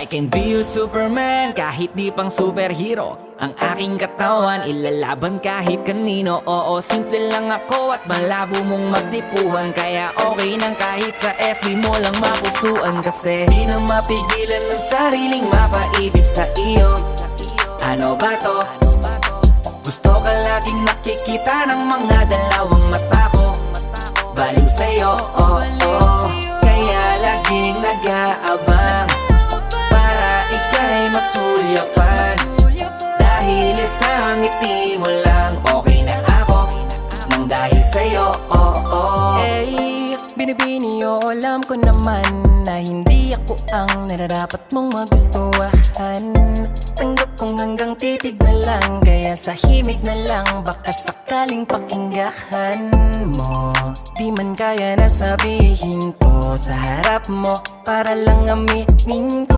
can be your Superman, kahit di pang superhero. Ang aking katawan, ilalaban kahit kanino. Oo, simple lang ako at malabo mong magtipuhan. Kaya okay nang kahit sa FB mo lang mapusuan. Kasi di na mapigilan ng sariling mapaibig sa iyo. Ano ba to? Gusto ka laging nakikita ng mga dalawang mata ko. Baliw sa'yo, oh, oh. Kaya laging nag-aabang para ika'y masulyapan. Dahil isang ngiti mo lang, okay na ako nang dahil sa'yo, oh, oh. Hey, binibini o alam ko naman na hindi ako ang nararapat mong magustuhan. Tanggap kong hanggang titig na lang, kaya sa himig na lang baka sakaling pakinggan mo. Di man kaya na sabihin ko sa harap mo para lang aminin ko.